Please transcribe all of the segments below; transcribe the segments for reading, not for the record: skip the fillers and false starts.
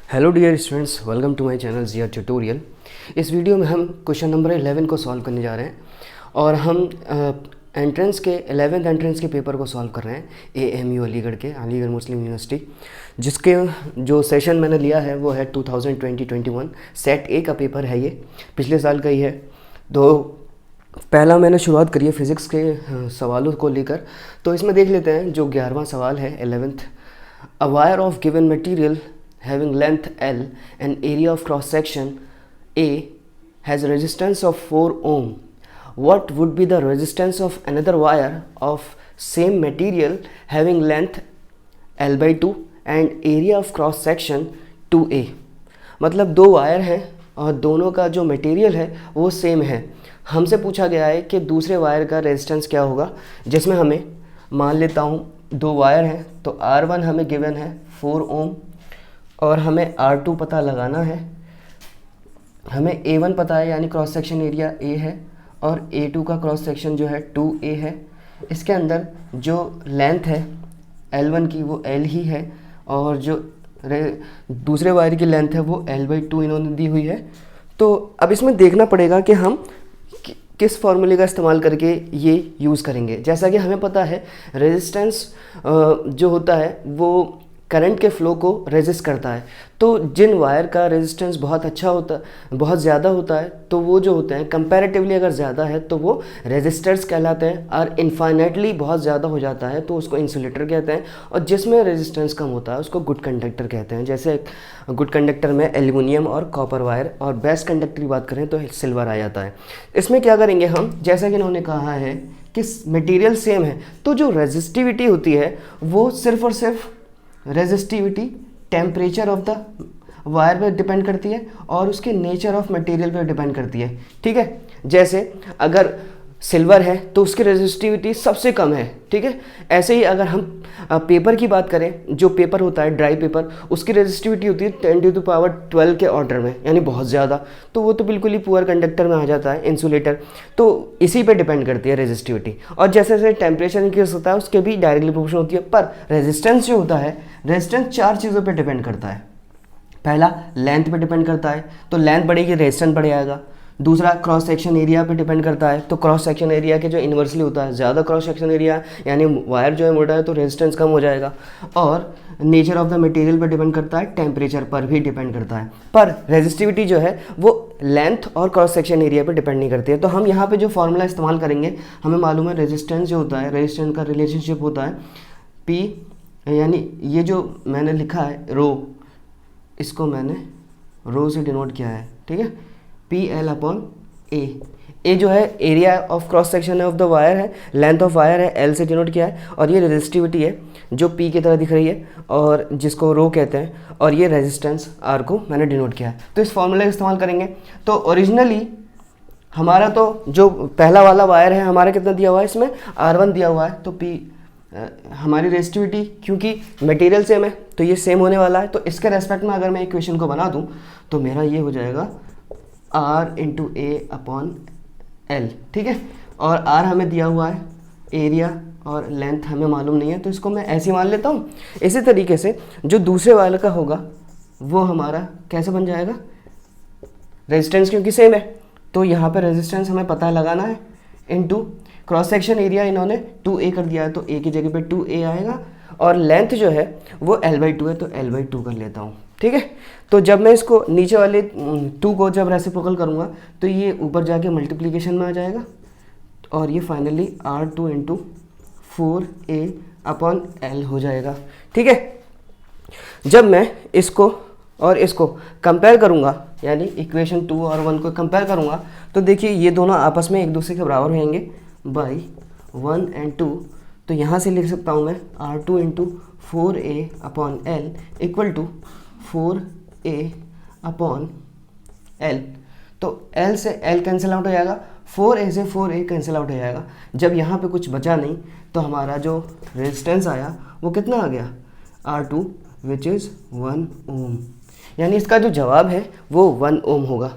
Hello dear students, welcome to my channel Jiya tutorial. इस video में हम क्वेश्चन नंबर 11 को सॉल्व करने जा रहे हैं और हम एंट्रेंस के 11th एंट्रेंस के पेपर को सॉल्व कर रहे हैं AMU अलीगढ़ के, अलीगढ़ मुस्लिम यूनिवर्सिटी, जिसके जो सेशन मैंने लिया है वो है 2020-21 सेट ए का पेपर है। ये पिछले साल का ही है। तो पहला मैंने शुरुआत करी है फिज़िक्स के सवालों को लेकर। तो इसमें देख लेते हैं जो 11वां सवाल है 11th। A wire of given material having length L and area of cross section A has a resistance of 4 ohm. What would be the resistance of another wire of same material having length L by 2 and area of cross section 2A? मतलब दो wire हैं और दोनों का जो material है वो same है। हमसे पूछा गया है कि दूसरे वायर का रेजिस्टेंस क्या होगा, जिसमें हमें मान लेता हूँ दो वायर हैं तो R1 हमें गिवन है 4 ओम और हमें R2 पता लगाना है। हमें A1 पता है, यानी क्रॉस सेक्शन एरिया A है, और A2 का क्रॉस सेक्शन जो है 2A है। इसके अंदर जो लेंथ है L1 की वो L ही है और जो दूसरे वायर की लेंथ है वो L/2 इन्होंने दी हुई है। तो अब इसमें देखना पड़ेगा कि हम किस फॉर्मूले का इस्तेमाल करके ये यूज़ करेंगे। जैसा कि हमें पता है रेजिस्टेंस जो होता है वो करंट के फ़्लो को रेजिस्ट करता है। तो जिन वायर का रेजिस्टेंस बहुत अच्छा होता बहुत ज़्यादा होता है तो वो जो होते हैं कंपैरेटिवली अगर ज़्यादा है तो वो रेजिस्टर्स कहलाते हैं, और इनफाइनाइटली बहुत ज़्यादा हो जाता है तो उसको इंसुलेटर कहते हैं, और जिसमें रेजिस्टेंस कम होता है उसको गुड कंडक्टर कहते हैं। जैसे गुड कंडक्टर में एल्युमिनियम और कॉपर वायर, और बेस्ट कंडक्टर की बात करें तो सिल्वर आ जाता है। इसमें क्या करेंगे हम, जैसा कि इन्होंने कहा है कि मटीरियल सेम है तो जो रेजिस्टिविटी होती है वो सिर्फ और सिर्फ resistivity temperature of the wire पर डिपेंड करती है और उसके नेचर ऑफ मटेरियल पर डिपेंड करती है। ठीक है, जैसे अगर सिल्वर है तो उसकी रेजिस्टिविटी सबसे कम है। ठीक है, ऐसे ही अगर हम पेपर की बात करें, जो पेपर होता है ड्राई पेपर, उसकी रेजिस्टिविटी होती है 10⁻12 के ऑर्डर में, यानी बहुत ज़्यादा, तो वो तो बिल्कुल ही पुअर कंडक्टर में आ जाता है, इंसुलेटर। तो इसी पे डिपेंड करती है रेजिस्टिविटी, और जैसे जैसे टेम्परेचर इंक्रीज होता है उसके भी डायरेक्टली प्रोपोर्शन होती है। पर रेजिस्टेंस जो होता है, रेजिस्टेंस चार चीज़ों पर डिपेंड करता है। पहला लेंथ पे डिपेंड करता है, तो लेंथ बढ़ेगी रेजिस्टेंस बढ़ जाएगा। दूसरा क्रॉस सेक्शन एरिया पे डिपेंड करता है, तो क्रॉस सेक्शन एरिया के जो इन्वर्सली होता है, ज़्यादा क्रॉस सेक्शन एरिया यानी वायर जो है मोटा है तो रेजिस्टेंस कम हो जाएगा। और नेचर ऑफ द मटेरियल पर डिपेंड करता है, टेम्परेचर पर भी डिपेंड करता है। पर रेजिस्टिविटी जो है वो लेंथ और क्रॉस सेक्शन एरिया पर डिपेंड नहीं करती है। तो हम यहाँ पर जो फॉर्मूला इस्तेमाल करेंगे, हमें मालूम है रेजिस्टेंस जो होता है, रेजिस्टेंस का रिलेशनशिप होता है P, यानी ये जो मैंने लिखा है रो, इसको मैंने रो से डिनोट किया है। ठीक है, PL/A। ए जो है area of cross section of the wire है, लेंथ ऑफ वायर है, L से डिनोट किया है, और ये रेजिस्टिविटी है जो P की तरह दिख रही है और जिसको रो कहते हैं, और ये रेजिस्टेंस R को मैंने डिनोट किया है। तो इस फॉर्मूले का इस्तेमाल करेंगे। तो ओरिजिनली हमारा तो जो पहला वाला वायर है हमारा कितना दिया हुआ है, इसमें R1 दिया हुआ है, तो P हमारी रेजिस्टिविटी, क्योंकि मटेरियल सेम है तो ये सेम होने वाला है। तो इसके रेस्पेक्ट में अगर मैं इक्वेशन को बना दूं तो मेरा ये हो जाएगा R/A/L। ठीक है, और R हमें दिया हुआ है, एरिया और लेंथ हमें मालूम नहीं है, तो इसको मैं ऐसे ही मान लेता हूँ। इसी तरीके से जो दूसरे वाले का होगा वो हमारा कैसे बन जाएगा, रेजिस्टेंस क्योंकि सेम है तो यहाँ पर रेजिस्टेंस हमें पता लगाना है, इनटू क्रॉस सेक्शन एरिया इन्होंने 2A कर दिया है तो A की जगह पे 2A आएगा, और लेंथ जो है वो L/2 है तो L/2 कर लेता हूँ। ठीक है, तो जब मैं इसको नीचे वाले 2 को जब रेसिप्रोकल करूँगा तो ये ऊपर जाके मल्टीप्लिकेशन में आ जाएगा, और ये फाइनली R2 × 4A/L हो जाएगा। ठीक है, जब मैं इसको और इसको कंपेयर करूँगा, यानी इक्वेशन 2 और 1 को कंपेयर करूँगा, तो देखिए ये दोनों आपस में एक दूसरे के बराबर होंगे बाई 1 और 2। तो यहाँ से लिख सकता हूँ मैं R2 × 4A/L equal to 4A/L। तो L से L कैंसिल आउट हो जाएगा, 4A से 4A कैंसिल आउट हो जाएगा। जब यहाँ पे कुछ बचा नहीं तो हमारा जो रेजिस्टेंस आया वो कितना आ गया, R2 विच इज़ 1 ओम, यानी इसका जो जवाब है वो 1 ओम होगा।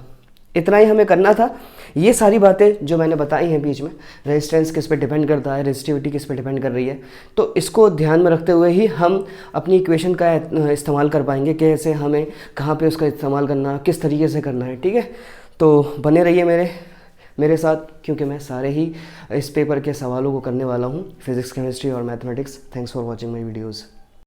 इतना ही हमें करना था। ये सारी बातें जो मैंने बताई हैं बीच में, रेजिस्टेंस किस पे डिपेंड करता है, रेजिस्टिविटी किस पे डिपेंड कर रही है, तो इसको ध्यान में रखते हुए ही हम अपनी इक्वेशन का इस्तेमाल कर पाएंगे, कैसे हमें कहाँ पे उसका इस्तेमाल करना, किस तरीके से करना है। ठीक है, तो बने रहिए मेरे साथ, क्योंकि मैं सारे ही इस पेपर के सवालों को करने वाला हूँ, फिज़िक्स, केमिस्ट्री और mathematics. Thanks for watching my videos.